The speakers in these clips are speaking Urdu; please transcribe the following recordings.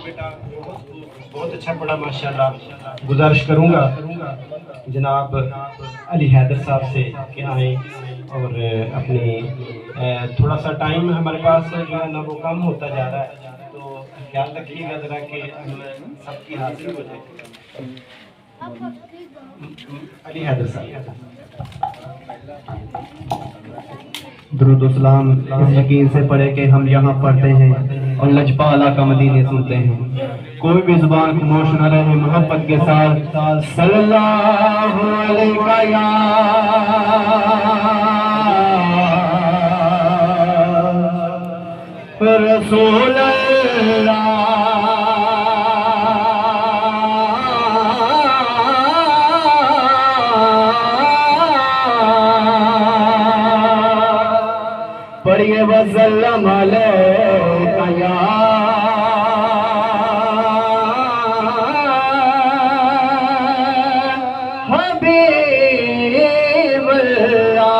بیٹا بہت اچھا پڑھا ماشاءاللہ. گزارش کروں گا جناب علی حیدر صاحب سے کہ آئیں اور اپنی تھوڑا سا ٹائم ہمارے پاس جو ہے نا وہ کم ہوتا جا رہا ہے، تو خیال رکھیے گا ذرا کہ سب کی حاضری ہو جائے. علی حیدر صاحب. درود و سلام اس یقین سے پڑھے کہ ہم یہاں پڑھتے ہیں اور لجپالا کا مدینے سنتے ہیں. کوئی بھی زبان خاموش نہ رہے، محبت کے ساتھ صلی اللہ علیہ یا رسول اللہ. پڑھیے وسلم علیہ یا حبیب اللہ.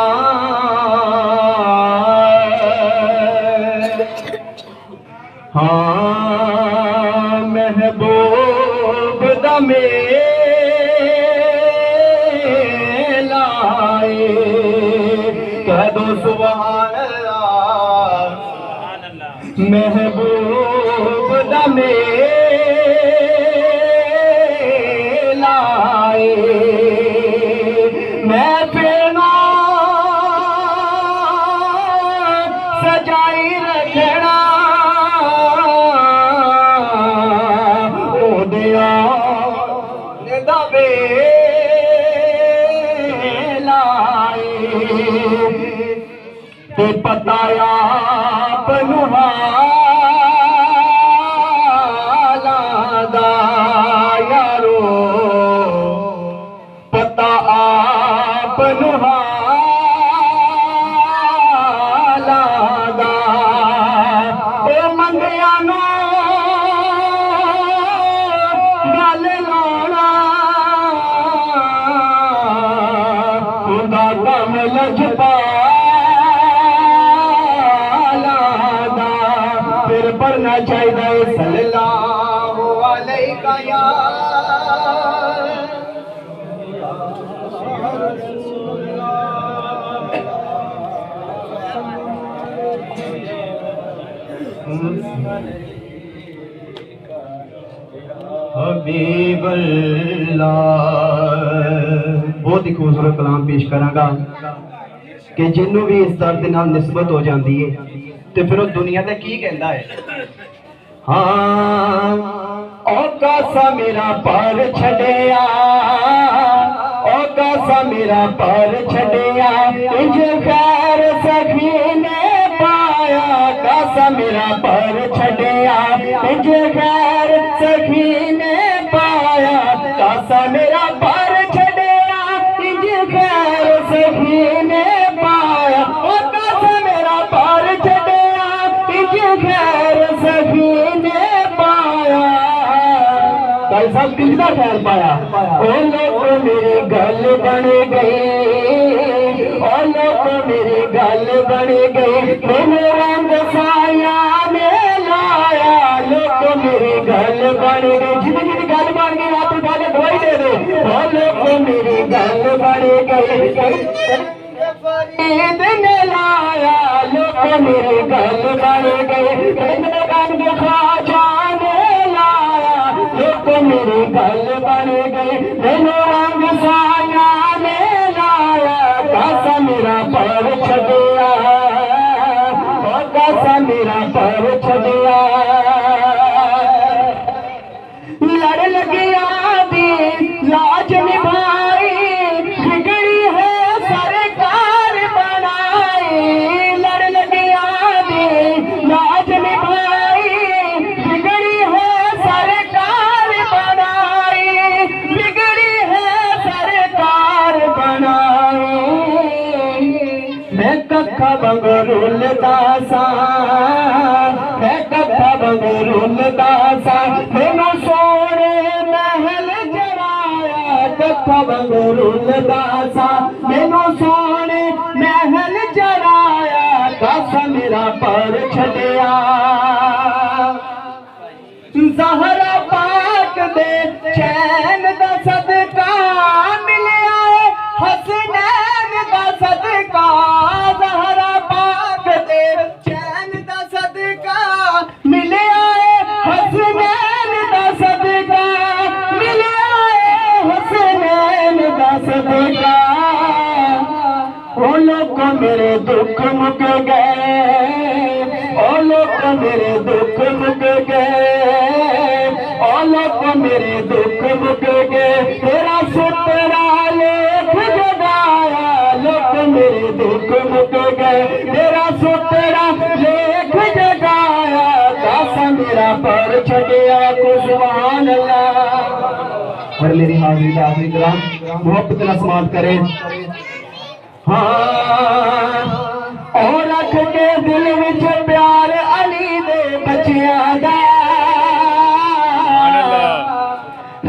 ہاں محبوب دمے لائے کہہ دو سبحان اللہ. محبوب دمے لائے میں پھرنا سجائی رکھنا او دیا دبے لائے تے پتایا پنوہا لادا یارو پتا آپ نوہا لادا اے منگیا نو گل لانا خدا کم لجپا پڑھنا چاہیے صلی اللہ علیہ یا حبیب اللہ. بہت ہی خوبصورت کلام پیش کراں گا کہ جنوں بھی اس درد نال نسبت ہو جاندی ہے تے پھر وہ دنیا تے کی کہندا ہے. ہاں او کاسا میرا پر چھڈیا او کاسا میرا پر چھڈیا انج خیر سخی نے پایا کاسا میرا پر چھڈیا انج خیر سخی نے پایا کاسا میرا پر چھڈیا انج خیر سخی نے پایا او کاسا میرا پر چھڈیا انج خیر سخی نے پایا. بھائی صاحب کتنا خیر پایا. او لوگ میری گل بن گئی او لوگ میری گل بن گئی میرے رنگ سایہ نے لایا لوگ میری گل بن گئی. جتنی جتنی گل بن گئی آپ اٹھا کے دوائی دے دے. او لوگ میری گل بن گئی فرید نے لایا لوگ میری گل بن گئی. رنگ خواجہ نے لایا لوگ میری گل بن گئی. رنگ سایہ نے لایا کاسا میرا پر چھڈیا کاسا میرا پر چھڈیا. لڑ لگیا دی لاج نبھائی بگڑی ہے سرکار بنائی. لڑ لگیا دی لاج نبھائی بگڑی ہے سرکار بنائی بگڑی ہے سرکار بنائی. میں ککھا بنگ رولدا سا میں ککھا بنگ رولدا سا مینوں سونے محل جڑایا ککھا بنگ رولدا سا مینوں سونے محل جڑایا کاسا میرا پر چھڈیا زہرا پاک دے چین دا صدقہ ملیا ہے حسنین دا صدقہ زہرا پاک دے چین دا صدقہ ملیا ہے حسنین دا صدقہ ملیا ہے حسنین دا صدقہ او لوگ میرے دکھ مک گئے او لوگ میرے دکھ مک گئے او لوگ میرے دکھ مک گئے تیرا سترا لکھ جگایا لوگ میرے دکھ مک گئے تیرا سترا لکھ جگایا کاسا میرا پر چھڑیا کو سبحان اللہ۔ اور میری حاضری آخری کرام محبت نہ سماعت کرے اور رکھ کے دل وچ پیار علی دے بچیاں دا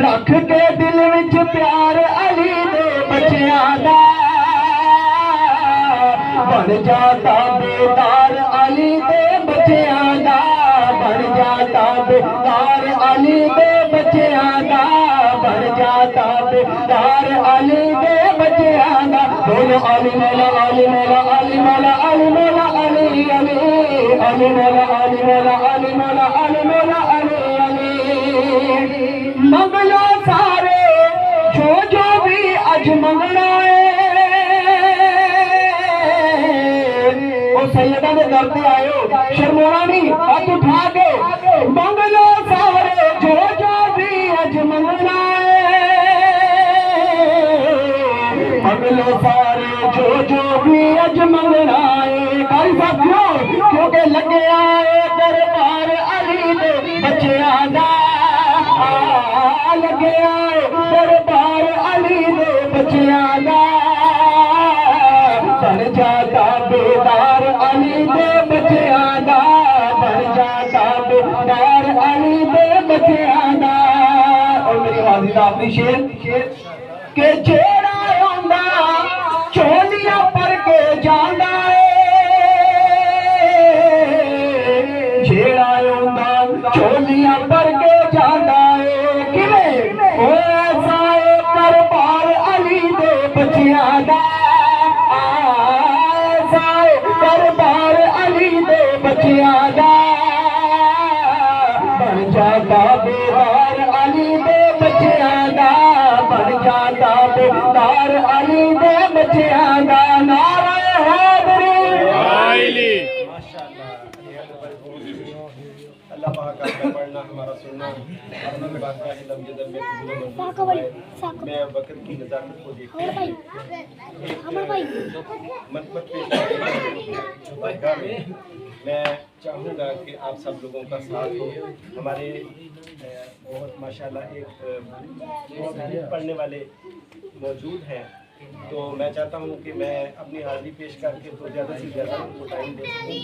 رکھ کے دل وچ پیار علی دے بچیاں دا بن جاتا بیدار علی دے بچیاں دا بن جاتا بیدار علی دے بچیاں دا بن جاتا بیدار علی دے بچیاں دا بولو علی مولا علی مولا علی مولا علی مولا علی علی علی مولا علی مولا علی مولا علی مولا علی علی منگلو سارے جو بھی اج منگنا ہے او سیدہ نے در پہ آئے ہو شرمونا نہیں ہاتھ اٹھا کے منگلو سارے جو بھی اج منگنا ہے منگلو سارے جو بھی اج منگنا ہے کاری صاحب کیونکہ لگے آئے دربار علی دے بچیاں دا لگے آئے دربار علی دے بچیاں دا بن جاتا بیدار علی دے بچیاں دا بن جاتا بیدار علی دے بچیاں دا۔ اور میری حاضری دا اپنی شیر کہ جیڑا ہوندا چولیاں پر کے جاندا ہے جیڑا ہوندا چولیاں پر کے جاندا ہے کیویں او ایسا ہے دربار علی دے بچیاں دا ایسا ہے دربار علی دے بچیاں دا بن جاتا بیدار علی دے بچیاں دا بن جاتا بیدار علی دے بچیاں دا نعرہ حیدری اللہ پاک کا پڑھنا ہمارا سننا اور ہمیں بادشاہ علم جدل میں قبول منظور فرمائے۔ میں وقت کی نزاکت کو دیکھتا ہوں منفت پیش بارگاہ میں میں چاہوں گا کہ آپ سب لوگوں کا ساتھ ہو۔ ہمارے بہت ماشاءاللہ ایک پڑھنے والے موجود ہیں تو میں چاہتا ہوں کہ میں اپنی حاضری پیش کر کے تو زیادہ سے زیادہ ان کو ٹائم دے سکوں۔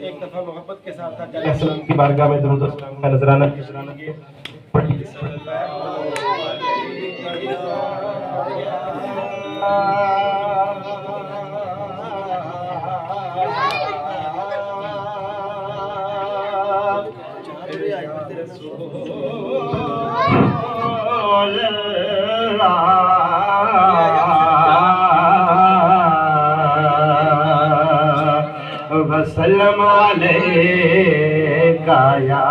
ایک دفعہ محبت کے ساتھ علیہ السلام کی بارگاہ میں درود و سلام کا نذرانہ وسلم علیکہ یا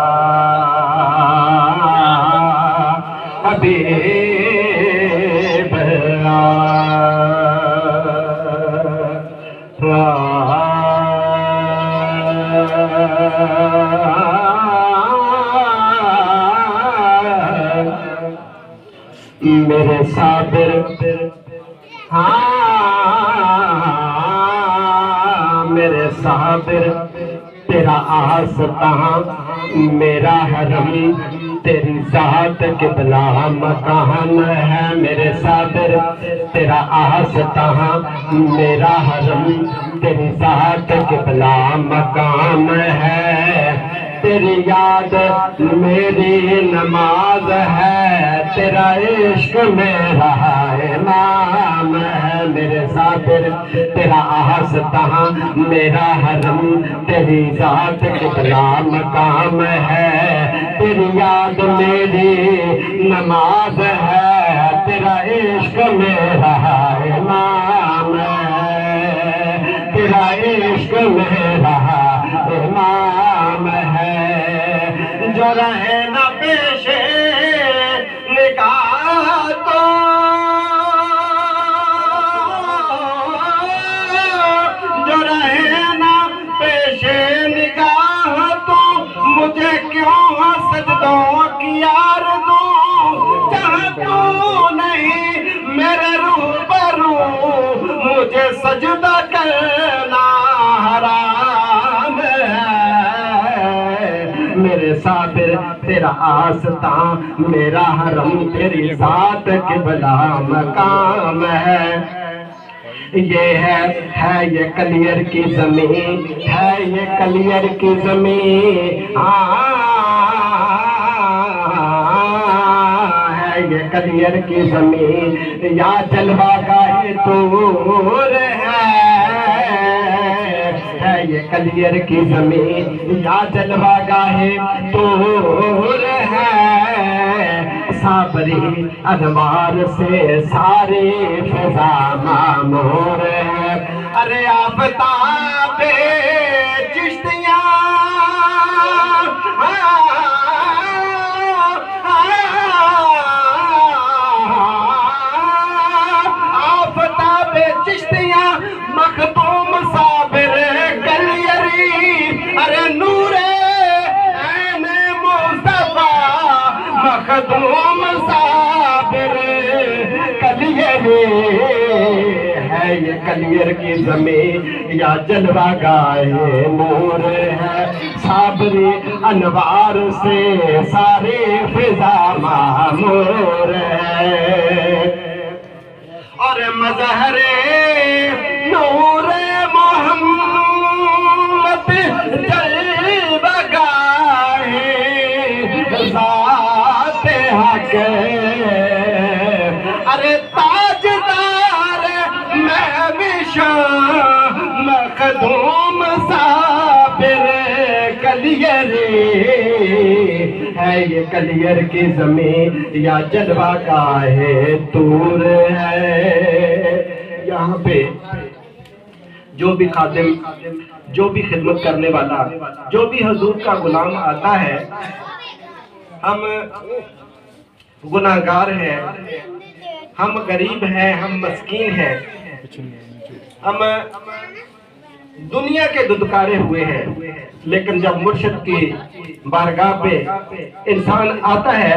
حبیب میرے صابر میرے صابر تیرا آستہ میرا حرم تیری ذات قبلہ مکان ہے میرے صابر تیرا آستہ میرا حرم تیری ذات قبلہ مکان ہے تیری یاد میری نماز ہے تیرا عشق میرا امام ہے میرے صابر تیرا آستہ میرا حرم تیری ذات قبلہ مقام ہے تیری یاد میری نماز ہے، تیرا عشق میرا امام ہے، تیرا عشق میرا امام ہے، جو رہے نہ پیش نگاہ تو جو رہے نہ پیش نگاہ تو مجھے کیوں سجدوں کی آرزو، جہاں تو نہیں میرے روبرو مجھے سجدہ کرنا حرام ہے، میرے صابر تیرا آستاں میرا حرم تیری ذات قبلہ مقام ہے، یہ ہے یہ کلیر کی زمین، ہے یہ کلیر کی زمین، ہے یہ کلیر کی زمین، یا جلوہ گاہ طور ہے یہ کلیر کی زمین، یا جلوہ گاہ طور ہے، صابری انوار سے ساری فضا معمور ہے، ارے آفتاب چشتیاں آفتاب چشتیاں مخدوم صابر کلیری، ارے نور عین مصطفیٰ مخدوم صابر کلیری، ہے یہ کلیر کی زمین یا جلوہ گاہ نور ہے، صابری انوار سے ساری فضا معمور ہے، اور مظہر نور محمد جلوہ گاہ ذات حق، ارے تاجدار مہوش مخدوم صابر کلیری، ہے یہ کلیر کی زمین یا جلوہ گاہ طور ہے، یہاں پہ جو بھی خادم، جو بھی خدمت کرنے والا، جو بھی حضور کا غلام آتا ہے، ہم گناہگار ہیں، ہم غریب ہیں، ہم مسکین ہیں، ہم دنیا کے ددکارے ہوئے ہیں، لیکن جب مرشد کی بارگاہ پہ انسان آتا ہے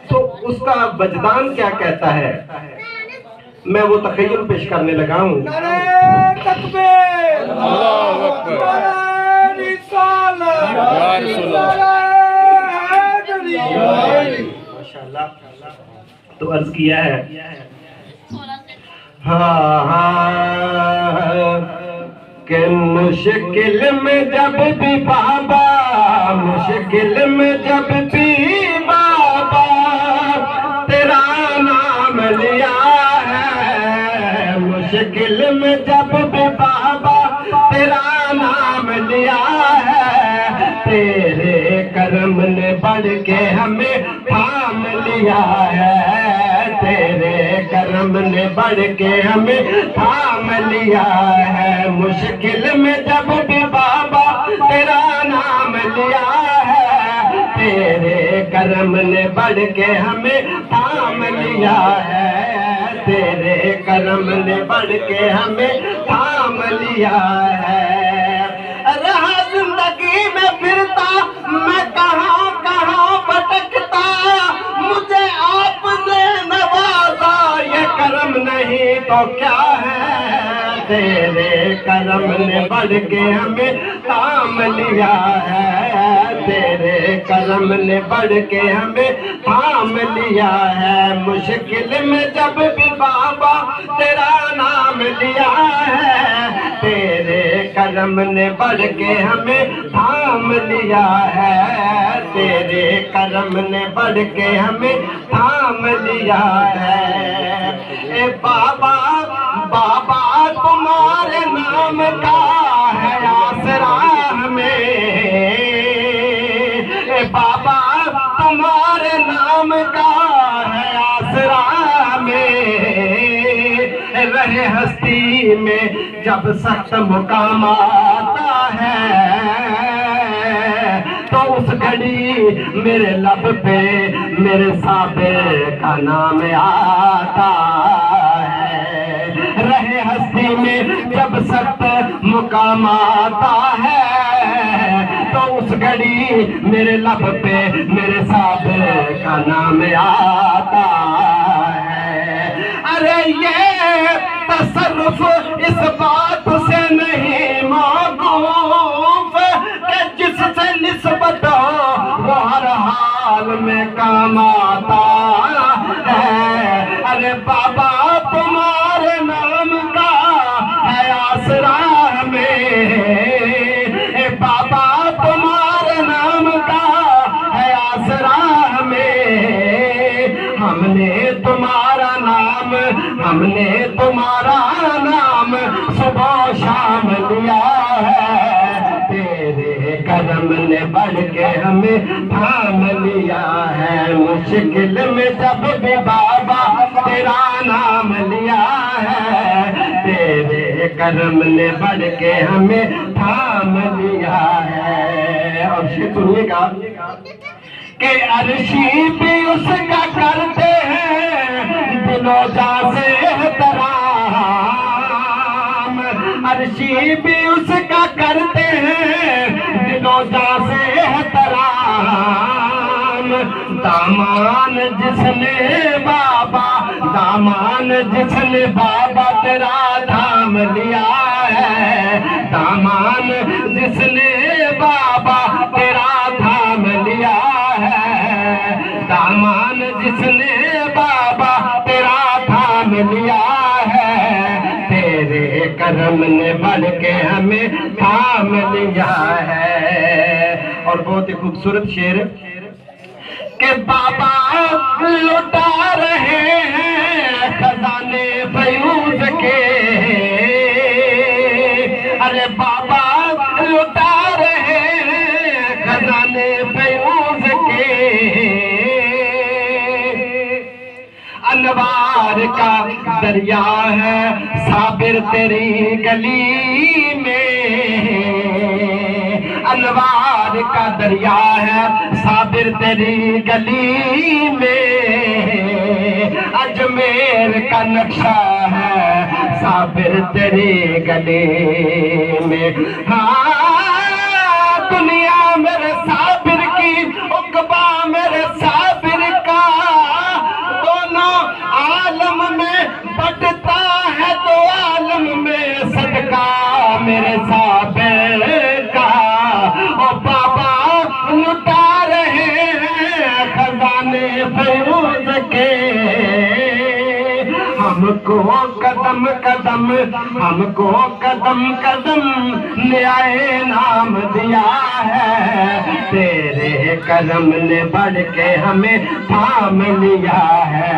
تو اس کا وجدان کیا کہتا ہے، میں وہ تخیل پیش کرنے لگا ہوں۔ نعرہ تکبیر، اللہ اکبر، نعرہ رسالت، یا رسول اللہ، ماشاءاللہ، تو عرض کیا ہے ہاں کہ مشکل میں جب بھی بابا، مشکل میں جب بھی بابا تیرا نام لیا ہے، مشکل میں جب بھی بابا تیرا نام لیا ہے، تیرے کرم نے بڑھ کے ہمیں تھام لیا ہے، تیرے کرم نے بڑھ کے ہمیں تھام لیا ہے، مشکل میں جب بھی بابا تیرا نام لیا ہے، تیرے کرم نے بڑھ کے ہمیں تھام لیا ہے، تیرے کرم نے بڑھ کے ہمیں تھام لیا ہے، رہا زندگی میں پھرتا میں کہاں کہاں بھٹکتا، مجھے آپ نے نوازا، یہ کرم نہیں تو کیا ہے، تیرے کرم نے بڑھ کے ہمیں تھام لیا ہے، تیرے کرم نے بڑھ کے ہمیں تھام لیا ہے، مشکل میں جب بھی بابا تیرا نام لیا ہے، تیرے کرم نے بڑھ کے ہمیں تھام لیا ہے، تیرے کرم نے بڑھ کے ہمیں تھام لیا ہے، اے بابا بابا تمہارے نام کا ہے آسرا ہمیں، اے بابا تمہارے نام کا ہے آسرا میں، رہے ہستی میں جب سخت مقام آتا ہے تو اس گھڑی میرے لب پہ میرے صابر کا نام آتا ہے، رہے ہستی میں جب سخت مقام آتا ہے تو اس گھڑی میرے لب پہ میرے صابر کا نام آتا ہے۔ ارے یہ تصرف اس بات سے نہیں موقوف کہ جس سے نسبت ہو وہ ہر حال میں کام آتا ہے۔ ارے بابا تمہارے نام کا ہے آسرا میں، اے بابا تمہارے نام کا ہے آسرا میں، ہم نے تمہارا نام صبح و شام لیا ہے، تیرے کرم نے بڑھ کے ہمیں تھام لیا ہے، مشکل میں جب بھی بابا تیرا نام لیا ہے، تیرے کرم نے بڑھ کے ہمیں تھام لیا ہے۔ اور سنیے گا کہ عرشی بھی اس کا کرتے ہیں دل و جان سے احترام، عرشی بھی اس کا کرتے ہیں دل و جان سے احترام، دامان جس نے بابا تیرا دھام لیا ہے، دامان جس نے بابا تیرا دھام لیا ہے، دامان جس نے بابا تیرا تھام لیا ہے، تیرے کرم نے بڑھ کے ہمیں تھام لیا ہے۔ اور بہت ہی خوبصورت شعر کہ بابا لٹا رہے ہیں خزانے فیوز کے، ارے بابا لٹا رہے ہیں خزانے فیوز کے، انوار کا دریا ہے صابر تیری گلی میں، انوار کا دریا ہے صابر تیری گلی میں، اجمیر کا نقشہ ہے صابر تیری گلی میں، ہاں دنیا میرے صابر کی عقبہ میرے صابر کا، دونوں عالم میں بٹتا ہے تو عالم میں صدقہ میرے صابر کا، او بابا لٹا رہے ہیں خزانے فیوز کے، ہم کو قدم قدم نیا نام دیا ہے، تیرے کرم نے بڑھ کے ہمیں تھام لیا ہے،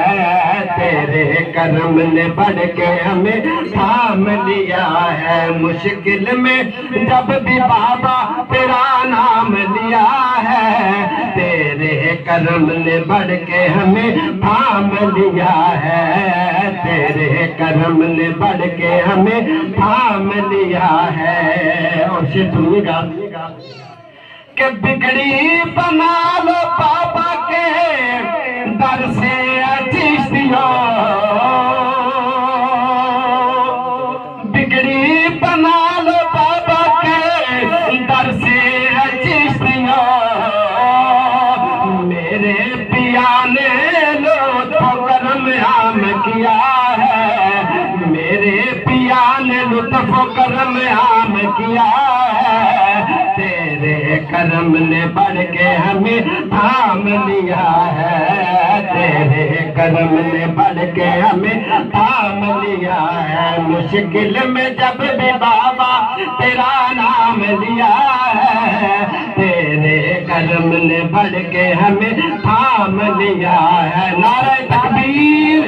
تیرے کرم نے بڑھ کے ہمیں تھام لیا ہے، مشکل میں جب بھی بابا تیرا نام لیا ہے، تیرے کرم نے بڑھ کے ہمیں تھام لیا ہے، تیرے کرم نے بڑھ کے ہمیں تھام لیا ہے۔ اور سنیے گا کہ بگڑی بنا لو بابا کے در سے چشتیوں، بگڑی بنا لو بابا کے در سے چشتیوں، میرے پیا نے لطف و کرم عام کیا ہے، میرے پیا نے لطف و کرم عام کیا ہے، تیرے کرم نے بڑھ کے ہمیں تھام لیا ہے، تیرے کرم نے بڑھ کے ہمیں تھام لیا ہے، مشکل میں جب بھی بابا تیرا نام لیا ہے، تیرے کرم نے بڑھ کے ہمیں تھام لیا ہے۔ نعرہ تکبیر،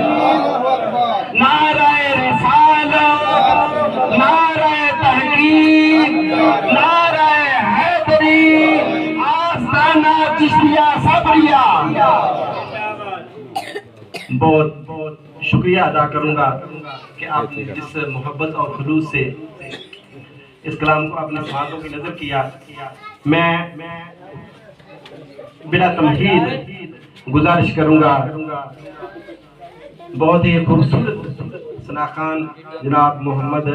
نعرہ رسالت، نعرہ تحقیق، نعرہ حیدری، آستانہ چشتیہ صبریہ۔ بہت شکریہ ادا کروں گا کہ آپ نے جس محبت اور خلوص سے اس کلام کو اپنے ساتھوں کی نظر کیا. میں بلا تمہید گزارش کروں گا بہت ہی خوبصورت ثناخوان جناب محمد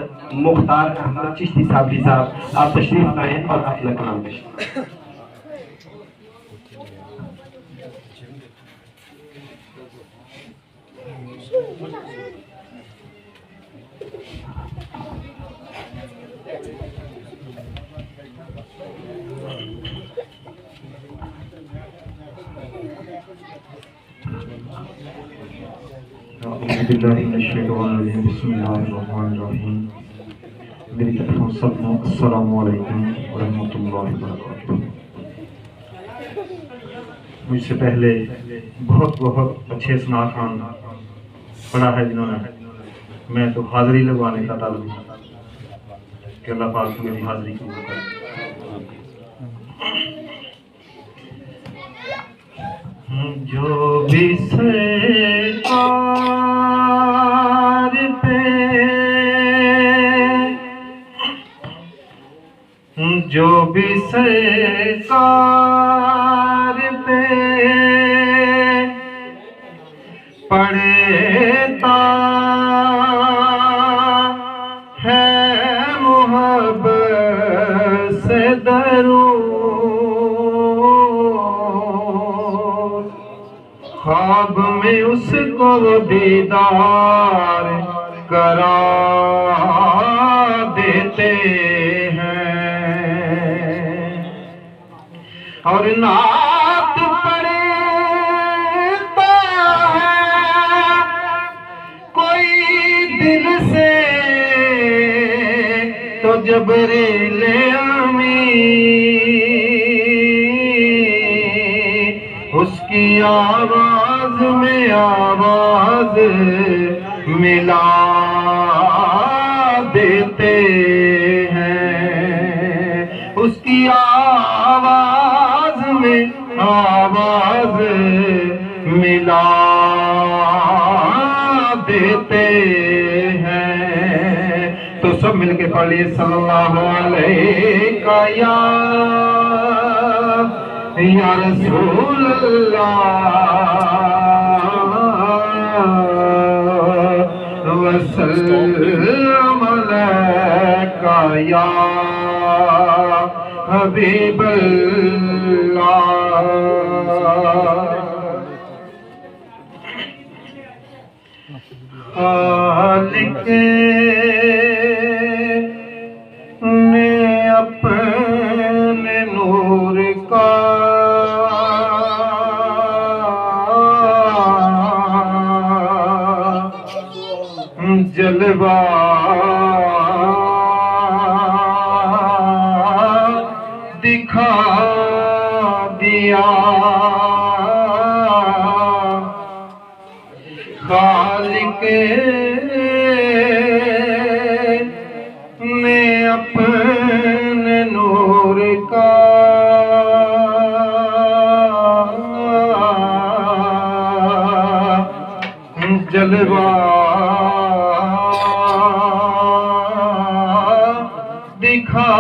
مختار احمد چشتی صاحب آپ تشریف لائیں اور اپنا کلام پیش کریں. اعوذ باللہ من الشیطان الرجیم بسم اللہ الرحمن الرحیم. میری طرف سب کو السلام علیکم ورحمۃ اللہ وبرکاتہ. مجھ سے پہلے بہت اچھے ثناخوان پڑھا ہے جنہوں نے. میں تو حاضری لگوانے کا طالب ہوں کہ اللہ پاک میری حاضری قبول کرے. جو بھی سرکار پہ جو بھی سرکار پہ پڑھتا ہے محبت سے درود خواب میں اس کو دیدار کرا دیتے ہیں اور نعت پڑھتا ہے کوئی دل سے تو جبریل امین اس کی آواز میں آواز ملا دیتے ہیں. اس کی آواز میں آواز ملا دیتے ہیں. تو سب مل کے پڑھیے صلی اللہ علیہ یا رسول اللہ وسلم علیکہ یا حبیب اللہ. خالق نے اپنے نور کا جلوہ دکھا دیا. خالق نے اپنے نور کا جلوہ دکھا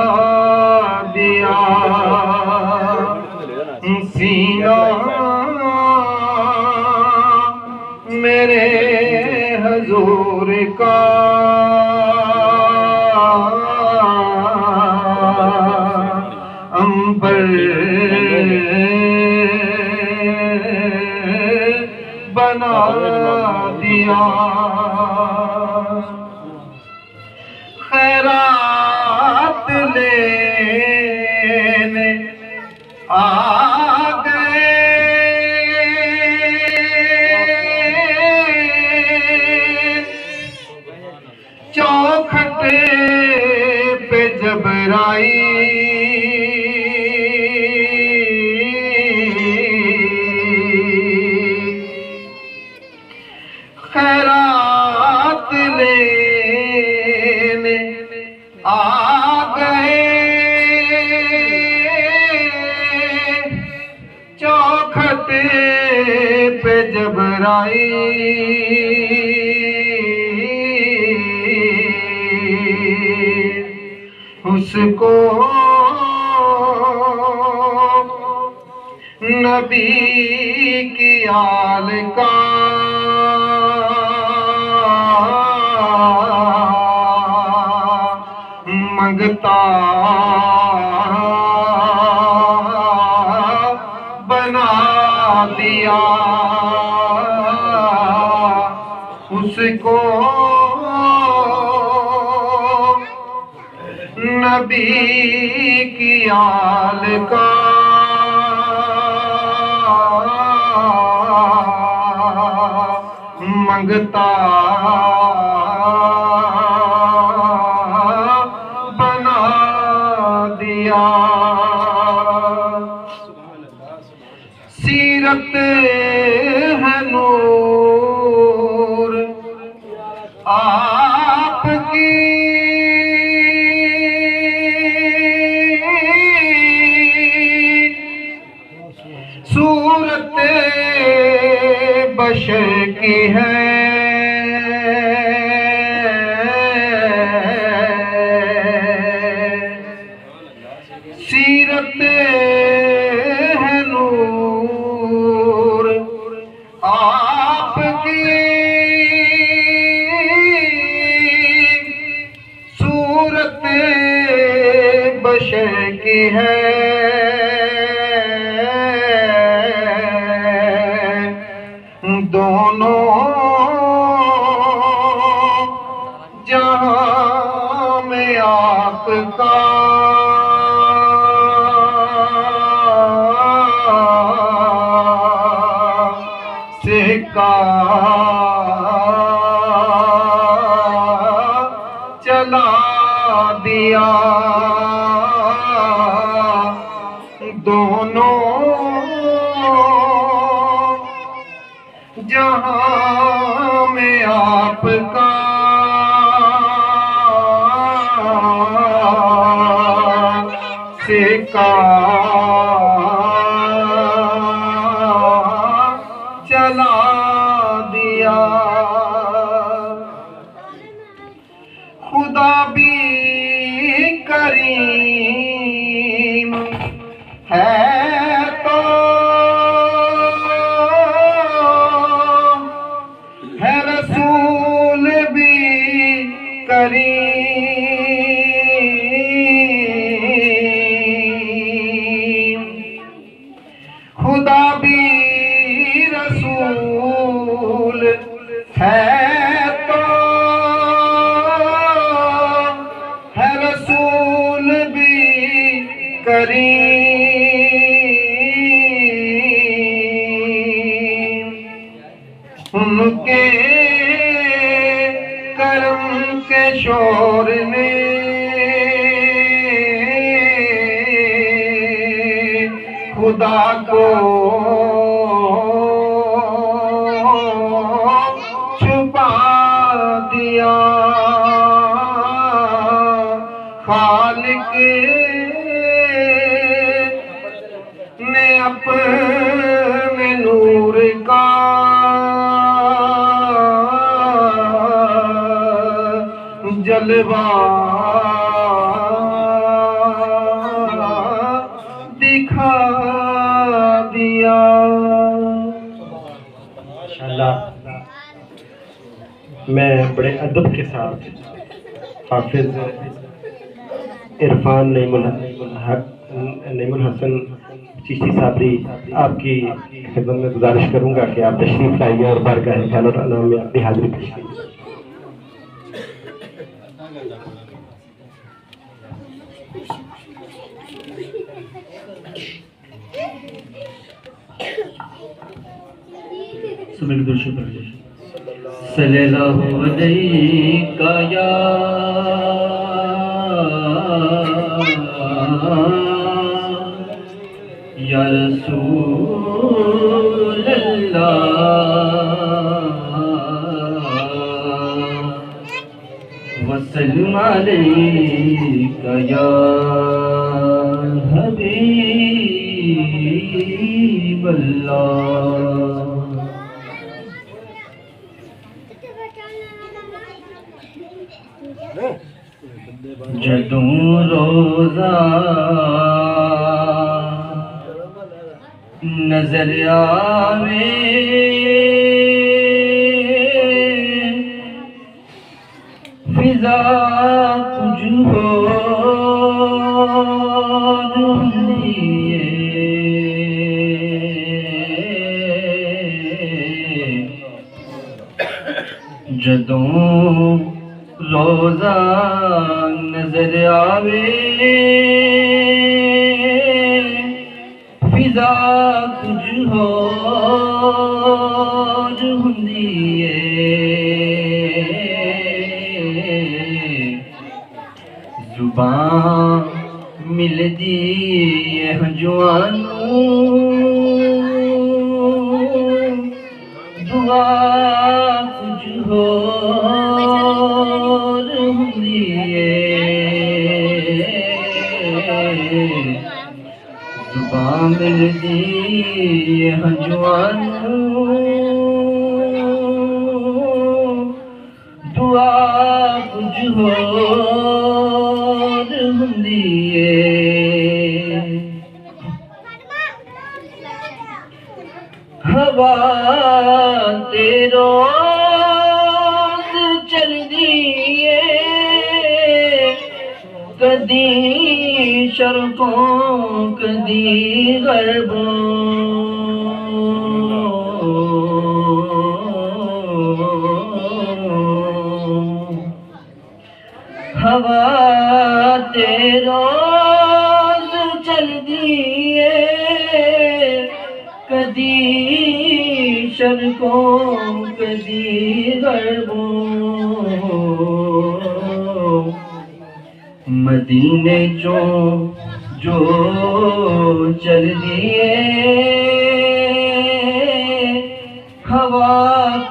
دیا. سینہ میرے حضور کا عنبر بنا دیا. خیرات لینے آ گئے چوکھٹ پہ جبرائیل خیرات لینے آ گئے ٹھہرائی اس کو نبی کی آل کا منگتا بنا دیا اس کو نبی کی آل کا منگتا بنا دیا سیرت ہے نور آپ کی صورت بشر کی ہے سیرت ہے نور آپ کی صورت بشر کی ہے دونوں جہاں میں آپ کا سکہ چلا دیا دونوں جہاں میں آپ کا سکہ چلا دیا خدا بھی کریم ہے تو ہے رسول بھی کریم خدا بھی رسول ہے تو ہے رسول بھی کریم ان کے کرم کے شور نے خدا کو چھپا دیا خالق نے اپنے نور کا جلوہ دکھا دیا ماشاءاللہ میں بڑے ادب کے ساتھ حافظ عرفان نعیم الحسن چشتی صابری آپ کی خدمت میں گزارش کروں گا کہ آپ تشریف لائیے اور بارگاہ خیانت انعام میں اپنی حاضری پیش کیجیے. صلی اللہ علیہ یا رسول اللہ وسلم علیک یا حبیب اللہ جدوں روزہ نظر آوے فضا کچھ ہور ہوندی ہے جدوں روزہ نظر آوے فضا کچھ ہور ہوندی ہے زبان ملدی ہے ہنجوانوں دعا کچھ ہور ہوندی ہے زبان ملدی ہے ہنجوانوں دعا کچھ ہور ہوندی ہے ہوا تے روز چلدی ہے کدی شرقوں کدی غربوں ہوا تے روز چلدی ہے کدی شرقوں کدی غربوں مدینے چوں جو چل دیے ہوا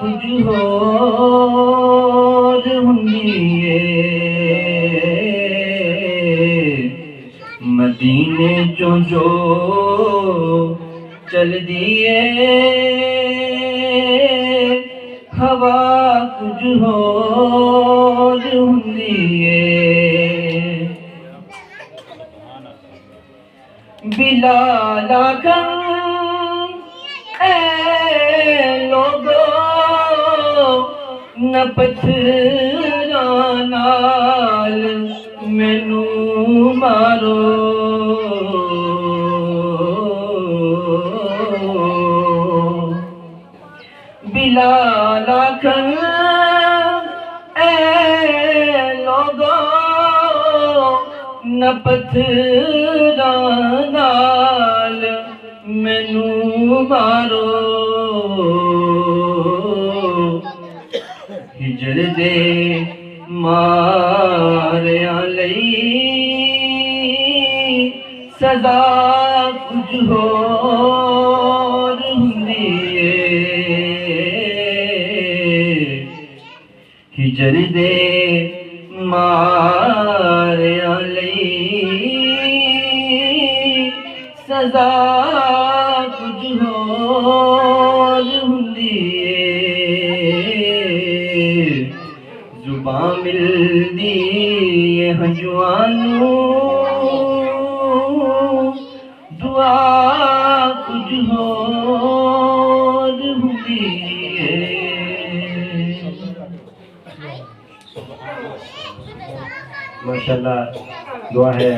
کچھ ہور ہوندی ہے مدینے چوں جو چل دیے ہوا کچھ ہور ہوندی ہے بلال آکھن اے لوگو نہ پتھراں نال مینوں مارو بلال آکھن اے لوگو نہ پتھراں نال مینوں مارو ہجر دے ماریاں لئی سزا کچھ ہور ہوندی ہے ہجر دے ماریاں لئی سزا کچھ ہور ہوندی ہے زبان ملدی ہے ہنجوانوں دعا کچھ ہور ہوندی ہے ماشاءاللہ دعا ہے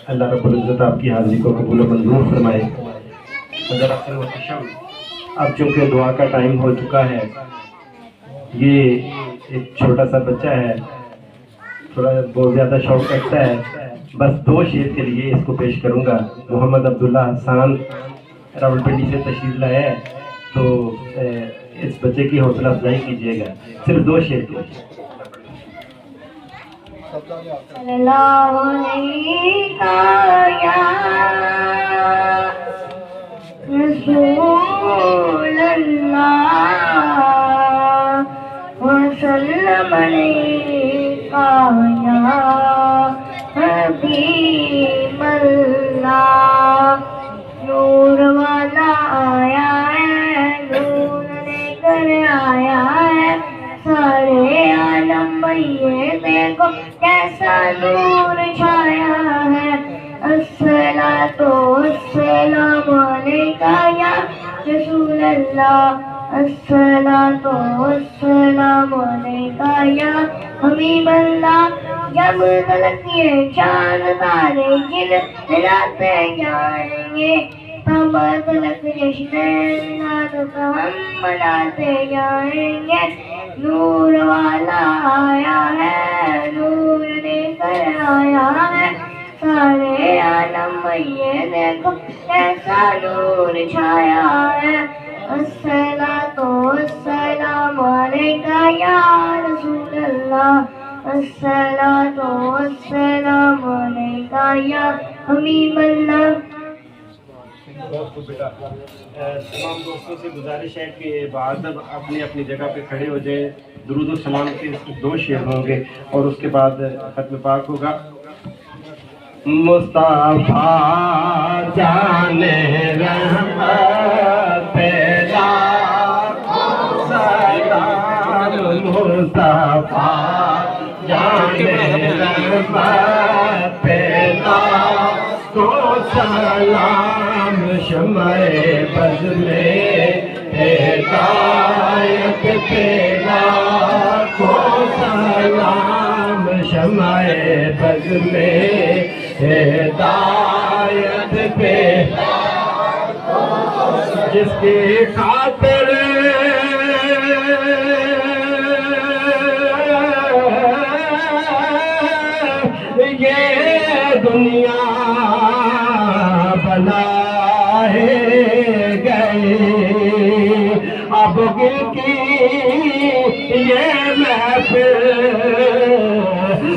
اللہ رب العزت آپ کی حاضری کو قبول و منظور فرمائے حضرات محتشم اب چونکہ دعا کا ٹائم ہو چکا ہے یہ ایک چھوٹا سا بچہ ہے تھوڑا بہت زیادہ شوق رکھتا ہے بس 2 شعر کے لیے اس کو پیش کروں گا محمد عبداللہ حسان راولپنڈی سے تشریف لائے ہیں تو اس بچے کی حوصلہ افزائی کیجیے گا صرف 2 شعر کے لیے صلی اللہ علیہ یا رسول اللہ وسلم علیہ یا حبیب اللہ نور والا آیا ہے نور لے کر آیا ہے سارے عالم بھائیے دیکھو کیسا نور رسول اللہ الصلاۃ والسلام علیکہ یا حبیب اللہ جب تلک یہ چاند تارے جن ملاتے جائیں گے تب تلک جشن میلاد کا ہم مناتے جائیں گے نور والا آیا ہے نور لے کر آیا ہے سارے عالم میں یہ دیکھو ایسا نور چھایا ہے الصلاۃ والسلام علیکہ یا رسول اللہ الصلاۃ والسلام علیکہ یا حبیب اللہ بہت خوب بیٹا تمام دوستوں سے گزارش ہے کہ بعد اپنی اپنی جگہ پہ کھڑے ہو جائیں درود و سلام کے 2 شعر ہوں گے اور اس کے بعد ختم پاک ہوگا مصطفیٰ جان رحمت پیدا سلام مصطفیٰ جان رحمت پیدا کو سلام شمع بز میں ہدایت پیدا کو سلام شمع بز میں ہدایت پیدا جس کی خاطر یہ دنیا بنائے گئے اب گل کی یہ محفل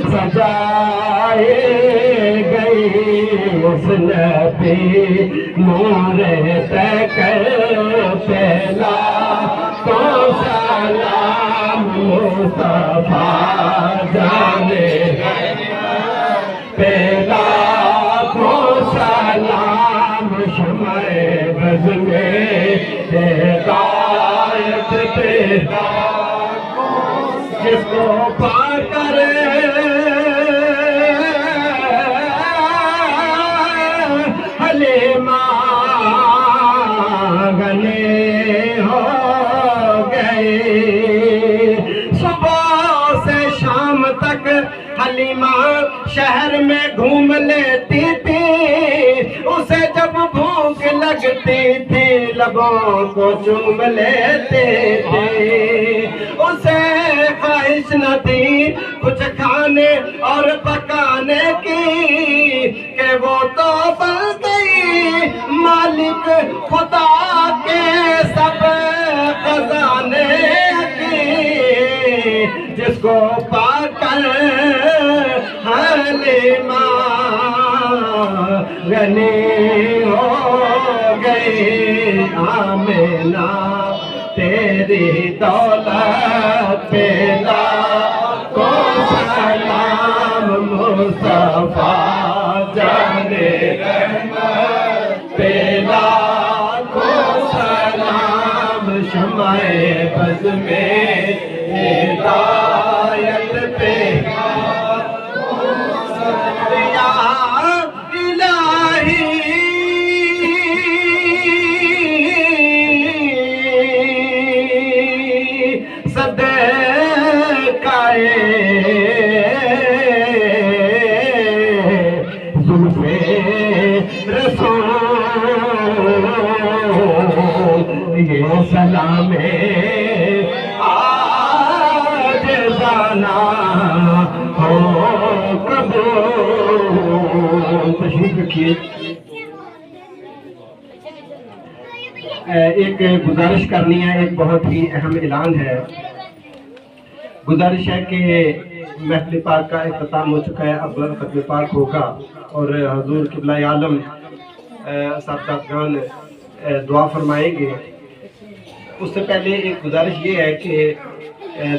سجائے گئی اس نبی نور پہ کر پہلا تو سلام مصطفیٰ جانے پہلا تو سلام شمع بز میں ہدایت پیدا جس کو پا کر حلیمہ گنے ہو گئے صبح سے شام تک حلیمہ شہر میں گھوم لیتی تھی اسے جب بھوک لگتی تھی لبوں کو چوم لیتے تھے اسے خواہش نہ تھی کچھ کھانے اور پکانے کی کہ وہ تو بن گئی مالک خدا کے سب خزانے کی جس کو پا کر حلیمہ غنی ہو گئی آمینہ تیری دولت پیدا کو سلام مصطفیٰ جانے رحمت پیدا کو سلام شمع بز میں ہدایت پیدا یہ سلام آج جانا ہو قبول تشریف رکھیے ایک گزارش کرنی ہے ایک بہت ہی اہم اعلان ہے گزارش ہے کہ محفل پاک کا اختتام ہو چکا ہے اب ختم پاک ہوگا اور حضور قبلہ عالم صاحبزادگان دعا فرمائیں گے اس سے پہلے ایک گزارش یہ ہے کہ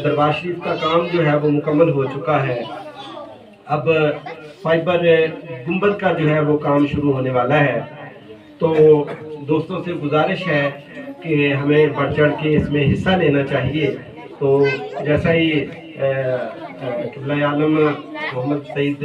دربار شریف کا کام جو ہے وہ مکمل ہو چکا ہے اب فائبر گنبد کا جو ہے وہ کام شروع ہونے والا ہے تو دوستوں سے گزارش ہے کہ ہمیں بڑھ چڑھ کے اس میں حصہ لینا چاہیے تو جیسا ہی قبلہ عالم محمد سعید